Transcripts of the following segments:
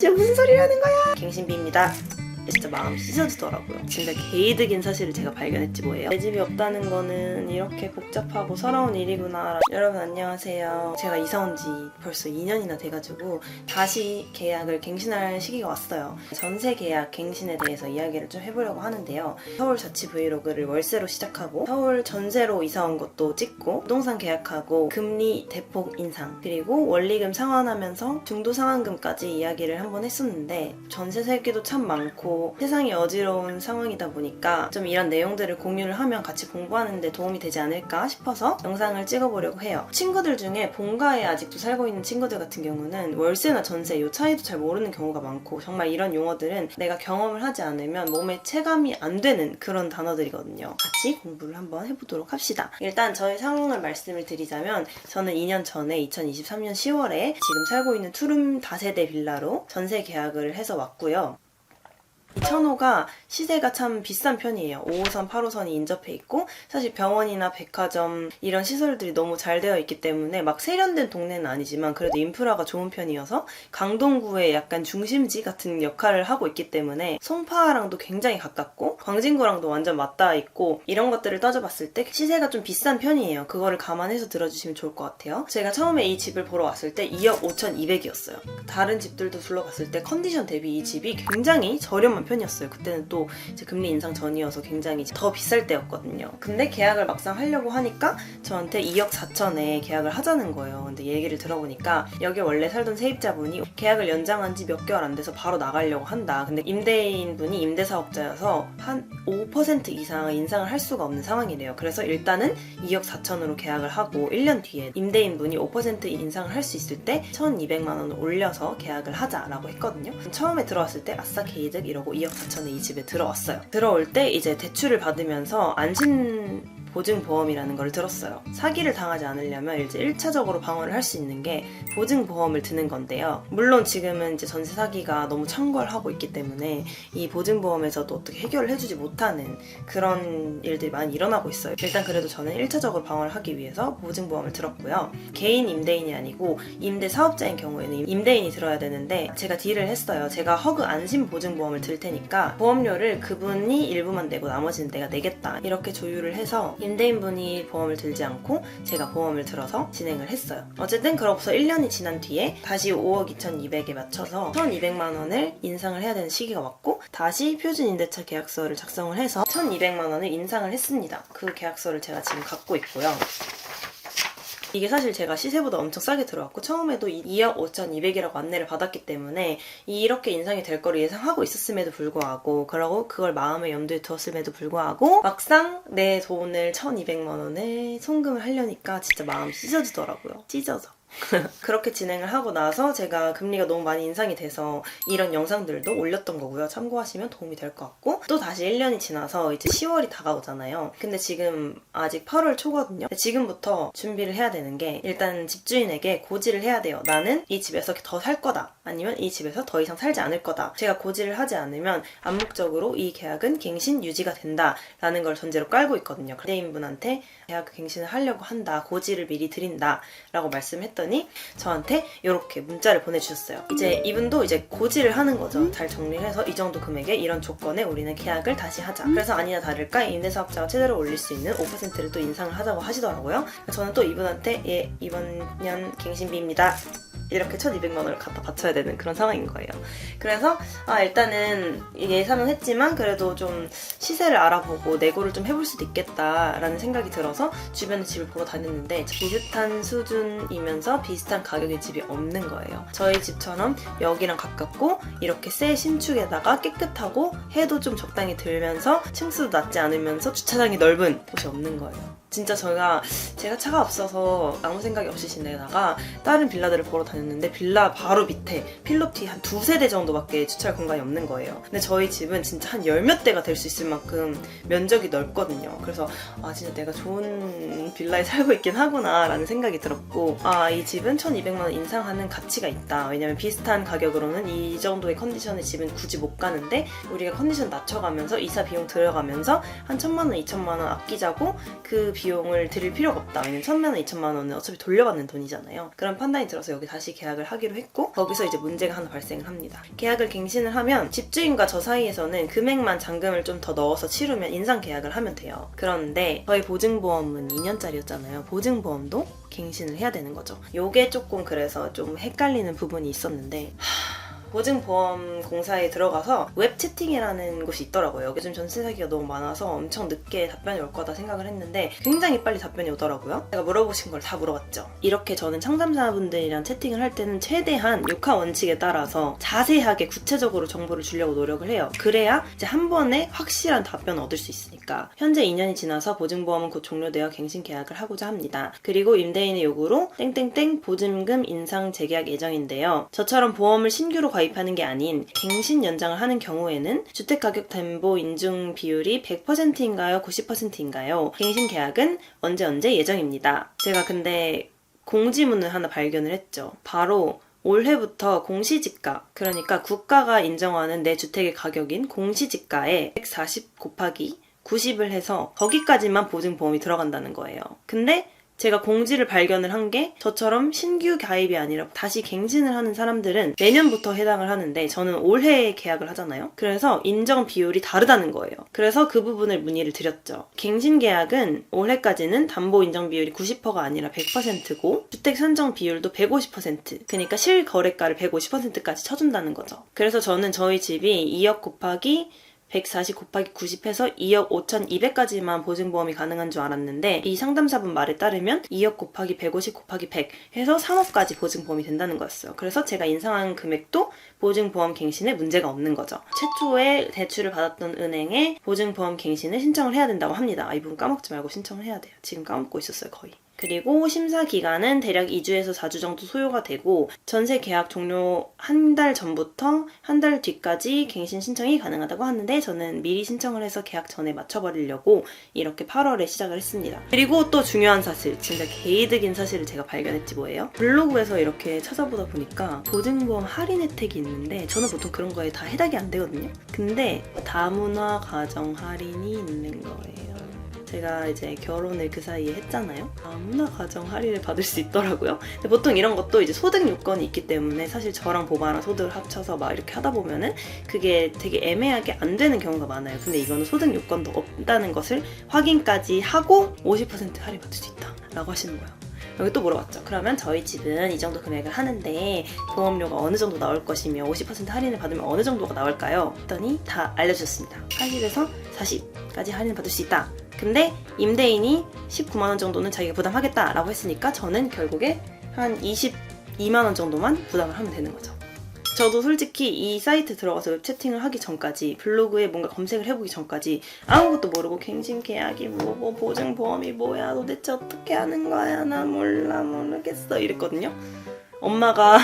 진짜 무슨 소리를 하는 거야? 갱신비입니다. 진짜 마음 찢어지더라고요. 진짜 개이득인 사실을 제가 발견했지 뭐예요. 내 집이 없다는 거는 이렇게 복잡하고 서러운 일이구나. 여러분 안녕하세요. 제가 이사 온 지 벌써 2년이나 돼가지고 다시 계약을 갱신할 시기가 왔어요. 전세 계약 갱신에 대해서 이야기를 좀 해보려고 하는데요. 서울 자취 브이로그를 월세로 시작하고 서울 전세로 이사 온 것도 찍고 부동산 계약하고 금리 대폭 인상 그리고 원리금 상환하면서 중도 상환금까지 이야기를 한번 했었는데 전세 살기도 참 많고 세상이 어지러운 상황이다 보니까 좀 이런 내용들을 공유를 하면 같이 공부하는 데 도움이 되지 않을까 싶어서 영상을 찍어보려고 해요. 친구들 중에 본가에 아직도 살고 있는 친구들 같은 경우는 월세나 전세 이 차이도 잘 모르는 경우가 많고 정말 이런 용어들은 내가 경험을 하지 않으면 몸에 체감이 안 되는 그런 단어들이거든요. 같이 공부를 한번 해보도록 합시다. 일단 저의 상황을 말씀을 드리자면 저는 2년 전에 2023년 10월에 지금 살고 있는 투룸 다세대 빌라로 전세 계약을 해서 왔고요. 이 천호가 시세가 참 비싼 편이에요. 5호선, 8호선이 인접해 있고 사실 병원이나 백화점 이런 시설들이 너무 잘 되어 있기 때문에 막 세련된 동네는 아니지만 그래도 인프라가 좋은 편이어서 강동구의 약간 중심지 같은 역할을 하고 있기 때문에 송파랑도 굉장히 가깝고 광진구랑도 완전 맞닿아 있고 이런 것들을 따져봤을 때 시세가 좀 비싼 편이에요. 그거를 감안해서 들어주시면 좋을 것 같아요. 제가 처음에 이 집을 보러 왔을 때 2억 5,200이었어요. 다른 집들도 둘러봤을 때 컨디션 대비 이 집이 굉장히 저렴한 편이었어요. 그때는 또 이제 금리 인상 전이어서 굉장히 더 비쌀 때였거든요. 근데 계약을 막상 하려고 하니까 저한테 2억 4천에 계약을 하자는 거예요. 근데 얘기를 들어보니까 여기 원래 살던 세입자분이 계약을 연장한 지 몇 개월 안 돼서 바로 나가려고 한다. 근데 임대인분이 임대사업자여서 한 5% 이상 인상을 할 수가 없는 상황이래요. 그래서 일단은 2억 4천으로 계약을 하고 1년 뒤에 임대인분이 5% 인상을 할 수 있을 때 1,200만 원을 올려서 계약을 하자라고 했거든요. 처음에 들어왔을 때 아싸 개이득 이러고 2억 4천에 이 집에 들어왔어요. 들어올 때 이제 대출을 받으면서 보증보험이라는 걸 들었어요. 사기를 당하지 않으려면 이제 1차적으로 방어를 할 수 있는 게 보증보험을 드는 건데요. 물론 지금은 이제 전세 사기가 너무 창궐하고 있기 때문에 이 보증보험에서도 어떻게 해결을 해주지 못하는 그런 일들이 많이 일어나고 있어요. 일단 그래도 저는 1차적으로 방어를 하기 위해서 보증보험을 들었고요. 개인 임대인이 아니고 임대사업자인 경우에는 임대인이 들어야 되는데 제가 딜을 했어요. 제가 허그 안심 보증보험을 들 테니까 보험료를 그분이 일부만 내고 나머지는 내가 내겠다. 이렇게 조율을 해서 임대인분이 보험을 들지 않고 제가 보험을 들어서 진행을 했어요. 어쨌든 그로부터 1년이 지난 뒤에 다시 5억 2,200에 맞춰서 1,200만 원을 인상을 해야 되는 시기가 왔고 다시 표준임대차 계약서를 작성을 해서 1,200만 원을 인상을 했습니다. 그 계약서를 제가 지금 갖고 있고요. 이게 사실 제가 시세보다 엄청 싸게 들어왔고 처음에도 2억 5,200이라고 안내를 받았기 때문에 이렇게 인상이 될 거를 예상하고 있었음에도 불구하고 그러고 그걸 마음에 염두에 두었음에도 불구하고 막상 내 돈을 1,200만 원에 송금을 하려니까 진짜 마음이 찢어지더라고요. 찢어져. 그렇게 진행을 하고 나서 제가 금리가 너무 많이 인상이 돼서 이런 영상들도 올렸던 거고요. 참고하시면 도움이 될 것 같고 또 다시 1년이 지나서 이제 10월이 다가오잖아요. 근데 지금 아직 8월 초거든요. 지금부터 준비를 해야 되는 게 일단 집주인에게 고지를 해야 돼요. 나는 이 집에서 더 살 거다. 아니면 이 집에서 더 이상 살지 않을 거다. 제가 고지를 하지 않으면 암묵적으로 이 계약은 갱신 유지가 된다 라는 걸 전제로 깔고 있거든요. 임대인분한테 계약 갱신을 하려고 한다. 고지를 미리 드린다 라고 말씀했더니 저한테 이렇게 문자를 보내주셨어요. 이제 이분도 이제 고지를 하는 거죠. 잘 정리를 해서 이 정도 금액에 이런 조건에 우리는 계약을 다시 하자. 그래서 아니나 다를까 임대사업자가 최대로 올릴 수 있는 5%를 또 인상을 하자고 하시더라고요. 저는 또 이분한테 예, 이번 년 갱신비입니다. 이렇게 1,200만 원을 갖다 바쳐야 되는 그런 상황인 거예요. 그래서 일단은 예상은 했지만 그래도 좀 시세를 알아보고 내고를 좀 해볼 수도 있겠다라는 생각이 들어서 주변에 집을 보러 다녔는데 비슷한 수준이면서 비슷한 가격의 집이 없는 거예요. 저희 집처럼 여기랑 가깝고 이렇게 새 신축에다가 깨끗하고 해도 좀 적당히 들면서 층수도 낮지 않으면서 주차장이 넓은 곳이 없는 거예요. 진짜 제가 차가 없어서 아무 생각이 없이 지내다가 다른 빌라들을 보러 다녔는데 빌라 바로 밑에 필로티 한 2-3대 정도밖에 주차할 공간이 없는 거예요. 근데 저희 집은 진짜 한 10몇 대가 될 수 있을 만큼 면적이 넓거든요. 그래서 진짜 내가 좋은 빌라에 살고 있긴 하구나 라는 생각이 들었고 이 집은 1,200만 원 인상하는 가치가 있다. 왜냐면 비슷한 가격으로는 이 정도의 컨디션의 집은 굳이 못 가는데 우리가 컨디션 낮춰가면서 이사 비용 들어가면서 한 1,000만 원, 2,000만 원 아끼자고 그 비용을 드릴 필요가 없다. 왜냐면 1,000만 원, 2,000만 원은 어차피 돌려받는 돈이잖아요. 그런 판단이 들어서 여기 다시 계약을 하기로 했고 거기서 이제 문제가 하나 발생을 합니다. 계약을 갱신을 하면 집주인과 저 사이에서는 금액만 잔금을 좀 더 넣어서 치르면 인상 계약을 하면 돼요. 그런데 저희 보증보험은 2년짜리였잖아요. 보증보험도 갱신을 해야 되는 거죠. 요게 조금 그래서 좀 헷갈리는 부분이 있었는데 보증보험 공사에 들어가서 웹 채팅이라는 곳이 있더라고요. 요즘 전세 사기가 너무 많아서 엄청 늦게 답변이 올 거다 생각을 했는데 굉장히 빨리 답변이 오더라고요. 제가 물어보신 걸 다 물어봤죠. 이렇게 저는 상담사분들이랑 채팅을 할 때는 최대한 6화 원칙에 따라서 자세하게 구체적으로 정보를 주려고 노력을 해요. 그래야 이제 한 번에 확실한 답변을 얻을 수 있으니까. 현재 2년이 지나서 보증보험은 곧 종료되어 갱신 계약을 하고자 합니다. 그리고 임대인의 요구로 땡땡땡 보증금 인상 재계약 예정인데요. 저처럼 보험을 신규로 가입하는 게 아닌 갱신 연장을 하는 경우에는 주택가격 담보 인증 비율이 100%인가요? 90%인가요? 갱신 계약은 언제 예정입니다. 제가 근데 공지문을 하나 발견을 했죠. 바로 올해부터 공시지가, 그러니까 국가가 인정하는 내 주택의 가격인 공시지가에 140 곱하기 90을 해서 거기까지만 보증보험이 들어간다는 거예요. 근데 제가 공지를 발견을 한 게 저처럼 신규 가입이 아니라 다시 갱신을 하는 사람들은 내년부터 해당을 하는데 저는 올해 계약을 하잖아요. 그래서 인정 비율이 다르다는 거예요. 그래서 그 부분을 문의를 드렸죠. 갱신 계약은 올해까지는 담보 인정 비율이 90%가 아니라 100%고 주택 산정 비율도 150%, 그러니까 실거래가를 150%까지 쳐준다는 거죠. 그래서 저는 저희 집이 2억 곱하기 140 곱하기 90 해서 2억 5,200까지만 보증보험이 가능한 줄 알았는데 이 상담사분 말에 따르면 2억 곱하기 150 곱하기 100 해서 3억까지 보증보험이 된다는 거였어요. 그래서 제가 인상한 금액도 보증보험 갱신에 문제가 없는 거죠. 최초에 대출을 받았던 은행에 보증보험 갱신을 신청을 해야 된다고 합니다. 이 부분 까먹지 말고 신청을 해야 돼요. 지금 까먹고 있었어요, 거의. 그리고 심사 기간은 대략 2주에서 4주 정도 소요가 되고 전세 계약 종료 한 달 전부터 한 달 뒤까지 갱신 신청이 가능하다고 하는데 저는 미리 신청을 해서 계약 전에 맞춰버리려고 이렇게 8월에 시작을 했습니다. 그리고 또 중요한 사실, 진짜 개이득인 사실을 제가 발견했지 뭐예요? 블로그에서 이렇게 찾아보다 보니까 보증보험 할인 혜택이 있는데 저는 보통 그런 거에 다 해당이 안 되거든요. 근데 다문화 가정 할인이 있는 거예요. 제가 이제 결혼을 그 사이에 했잖아요. 아무나 가정 할인을 받을 수 있더라고요. 근데 보통 이런 것도 이제 소득 요건이 있기 때문에 사실 저랑 보바랑 소득을 합쳐서 막 이렇게 하다 보면은 그게 되게 애매하게 안 되는 경우가 많아요. 근데 이거는 소득 요건도 없다는 것을 확인까지 하고 50% 할인 받을 수 있다 라고 하시는 거예요. 여기 또 물어봤죠. 그러면 저희 집은 이 정도 금액을 하는데 보험료가 어느 정도 나올 것이며 50% 할인을 받으면 어느 정도가 나올까요? 했더니 다 알려주셨습니다. 80에서 40까지 할인을 받을 수 있다. 근데 임대인이 19만 원 정도는 자기가 부담하겠다라고 했으니까 저는 결국에 한 22만 원 정도만 부담을 하면 되는 거죠. 저도 솔직히 이 사이트 들어가서 웹 채팅을 하기 전까지, 블로그에 뭔가 검색을 해보기 전까지 아무것도 모르고 갱신 계약이 뭐고 보증보험이 뭐야 도대체 어떻게 하는 거야 나 모르겠어 이랬거든요. 엄마가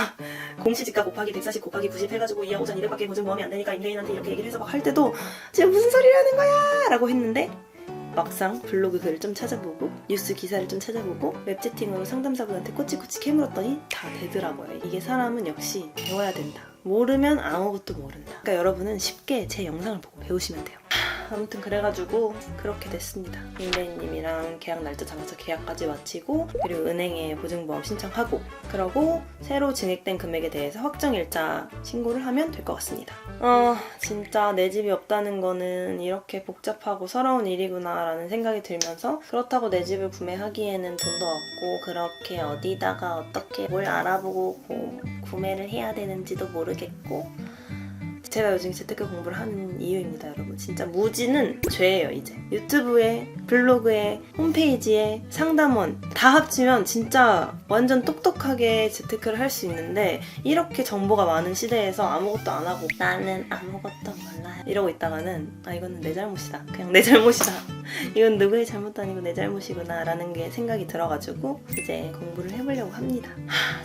공시지가 곱하기 140 곱하기 90 해가지고 2억 5,200밖에 보증보험이 안 되니까 임대인한테 이렇게 얘기를 해서 막 할 때도 지금 무슨 소리를 하는 거야 라고 했는데 막상 블로그 글을 좀 찾아보고 뉴스 기사를 좀 찾아보고 웹채팅으로 상담사분한테 꼬치꼬치 캐물었더니 다 되더라고요. 이게 사람은 역시 배워야 된다. 모르면 아무것도 모른다. 그러니까 여러분은 쉽게 제 영상을 보고 배우시면 돼요. 아무튼 그래가지고 그렇게 됐습니다. 임대인님이랑 계약 날짜 잡아서 계약까지 마치고 그리고 은행에 보증보험 신청하고 그러고 새로 증액된 금액에 대해서 확정일자 신고를 하면 될 것 같습니다. 진짜 내 집이 없다는 거는 이렇게 복잡하고 서러운 일이구나 라는 생각이 들면서 그렇다고 내 집을 구매하기에는 돈도 없고 그렇게 어디다가 어떻게 뭘 알아보고 구매를 해야 되는지도 모르겠고 제가 요즘 재테크 공부를 하는 이유입니다, 여러분. 진짜 무지는 죄예요, 이제. 유튜브에, 블로그에, 홈페이지에, 상담원 다 합치면 진짜 완전 똑똑하게 재테크를 할 수 있는데 이렇게 정보가 많은 시대에서 아무것도 안 하고 나는 아무것도 몰라요 이러고 있다가는 이거는 내 잘못이다. 그냥 내 잘못이다. 이건 누구의 잘못도 아니고 내 잘못이구나 라는 게 생각이 들어가지고 이제 공부를 해보려고 합니다.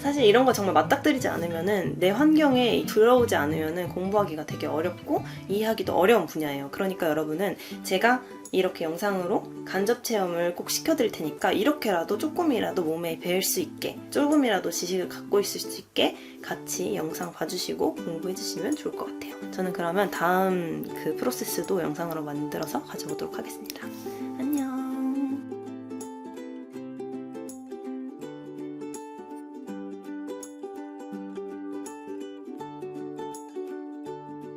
사실 이런 거 정말 맞닥뜨리지 않으면은 내 환경에 들어오지 않으면은 공부하기가 되게 어렵고 이해하기도 어려운 분야예요. 그러니까 여러분은 제가 이렇게 영상으로 간접 체험을 꼭 시켜드릴 테니까 이렇게라도 조금이라도 몸에 배울 수 있게 조금이라도 지식을 갖고 있을 수 있게 같이 영상 봐주시고 공부해주시면 좋을 것 같아요. 저는 그러면 다음 그 프로세스도 영상으로 만들어서 가져오도록 하겠습니다. 안녕.